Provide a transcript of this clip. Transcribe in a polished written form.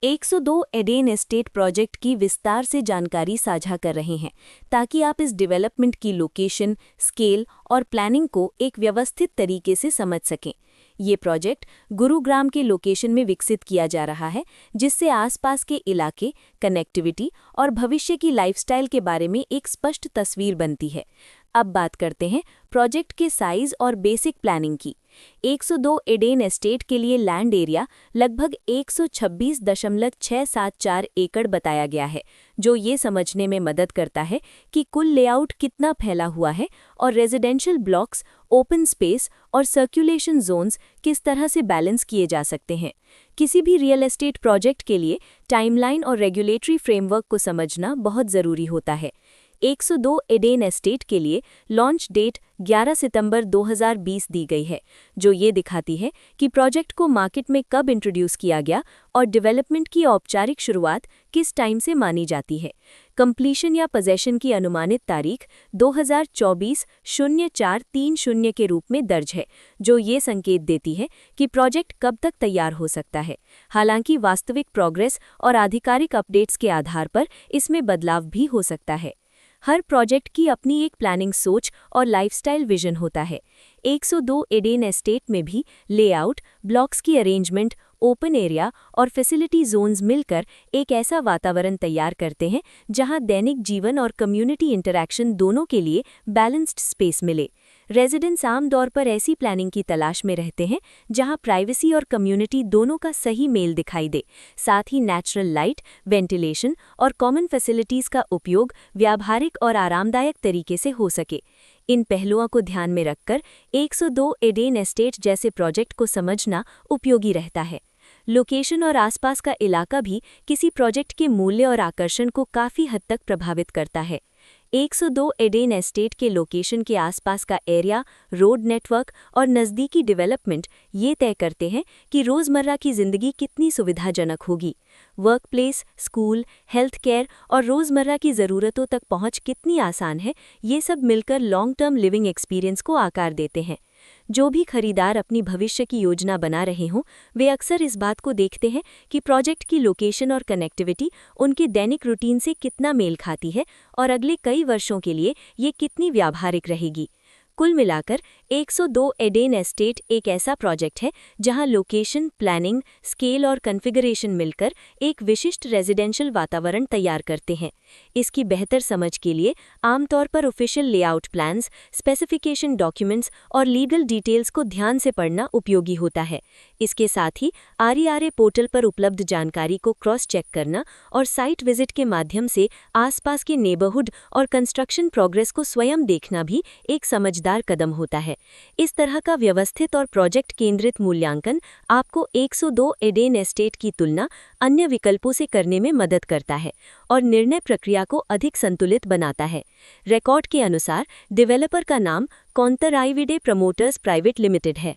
102 Aiden estate project की विस्तार से जानकारी साझा कर रहे हैं ताकि आप इस डेवलपमेंट की लोकेशन, स्केल और प्लानिंग को एक व्यवस्थित तरीके से समझ सकें। ये प्रोजेक्ट गुरुग्राम के लोकेशन में विकसित किया जा रहा है, जिससे आसपास के इलाके, कनेक्टिविटी और भविष्य की लाइफस्टाइल के बारे में एक स्पष्ट तस्वीर बनती है। अब बात करते हैं प्रोजेक्ट के साइज और बेसिक प्लानिंग की। 102 एडेन एस्टेट के लिए लैंड एरिया लगभग 126.674 एकड़ बताया गया है, जो ये समझने में मदद करता है कि कुल लेआउट कितना फैला हुआ है और रेजिडेंशियल ब्लॉक्स, ओपन स्पेस और सर्कुलेशन जोन्स किस तरह से बैलेंस किए जा सकते हैं। किसी भी रियल एस्टेट प्रोजेक्ट के लिए टाइमलाइन और रेगुलेटरी फ्रेमवर्क को समझना बहुत ज़रूरी होता है। 102 एडेन एस्टेट के लिए लॉन्च डेट 11 सितंबर 2020 दी गई है, जो ये दिखाती है कि प्रोजेक्ट को मार्केट में कब इंट्रोड्यूस किया गया और डेवलपमेंट की औपचारिक शुरुआत किस टाइम से मानी जाती है। कंप्लीशन या पोजेशन की अनुमानित तारीख 2024-04-30 के रूप में दर्ज है, जो ये संकेत देती है कि प्रोजेक्ट कब तक तैयार हो सकता है। हालांकि वास्तविक प्रोग्रेस और आधिकारिक अपडेट्स के आधार पर इसमें बदलाव भी हो सकता है। हर प्रोजेक्ट की अपनी एक प्लानिंग सोच और लाइफस्टाइल विजन होता है। 102 एडेन एस्टेट में भी लेआउट, ब्लॉक्स की अरेंजमेंट, ओपन एरिया और फैसिलिटी जोन्स मिलकर एक ऐसा वातावरण तैयार करते हैं जहां दैनिक जीवन और कम्युनिटी इंटरैक्शन दोनों के लिए बैलेंस्ड स्पेस मिले। रेजिडेंट्स आमतौर पर ऐसी प्लानिंग की तलाश में रहते हैं जहां प्राइवेसी और कम्युनिटी दोनों का सही मेल दिखाई दे, साथ ही नेचुरल लाइट, वेंटिलेशन और कॉमन फैसिलिटीज़ का उपयोग व्यावहारिक और आरामदायक तरीके से हो सके। इन पहलुओं को ध्यान में रखकर 102 एडेन एस्टेट जैसे प्रोजेक्ट को समझना उपयोगी रहता है। लोकेशन और आसपास का इलाका भी किसी प्रोजेक्ट के मूल्य और आकर्षण को काफ़ी हद तक प्रभावित करता है। 102 एडेन एस्टेट के लोकेशन के आसपास का एरिया, रोड नेटवर्क और नज़दीकी डेवलपमेंट ये तय करते हैं कि रोज़मर्रा की ज़िंदगी कितनी सुविधाजनक होगी। Work place, school, health care और रोज़मर्रा की ज़रूरतों तक पहुंच कितनी आसान है, ये सब मिलकर लॉन्ग टर्म लिविंग एक्सपीरियंस को आकार देते हैं। जो भी खरीदार अपनी भविष्य की योजना बना रहे हों, वे अक्सर इस बात को देखते हैं कि प्रोजेक्ट की लोकेशन और कनेक्टिविटी उनके दैनिक रूटीन से कितना मेल खाती है और अगले कई वर्षों के लिए ये कितनी व्यावहारिक रहेगी। कुल मिलाकर 102 एडेन एस्टेट एक ऐसा प्रोजेक्ट है जहां लोकेशन, प्लानिंग, स्केल और कॉन्फ़िगरेशन मिलकर एक विशिष्ट रेजिडेंशियल वातावरण तैयार करते हैं। इसकी बेहतर समझ के लिए आमतौर पर official layout plans, specification documents और लीगल डिटेल्स को ध्यान से पढ़ना उपयोगी होता है। इसके साथ ही RERA पोर्टल पर उपलब्ध जानकारी को क्रॉस चेक करना और साइट विजिट के माध्यम से आसपास के नेबरहुड और कंस्ट्रक्शन प्रोग्रेस को स्वयं देखना भी एक समझदार कदम होता है। इस तरह का व्यवस्थित और प्रोजेक्ट केंद्रित मूल्यांकन आपको 102 एडेन एस्टेट की तुलना अन्य विकल्पों से करने में मदद करता है और निर्णय प्रक्रिया को अधिक संतुलित बनाता है। रिकॉर्ड के अनुसार डेवलपर का नाम कोंतराइविडे प्रमोटर्स प्राइवेट लिमिटेड है।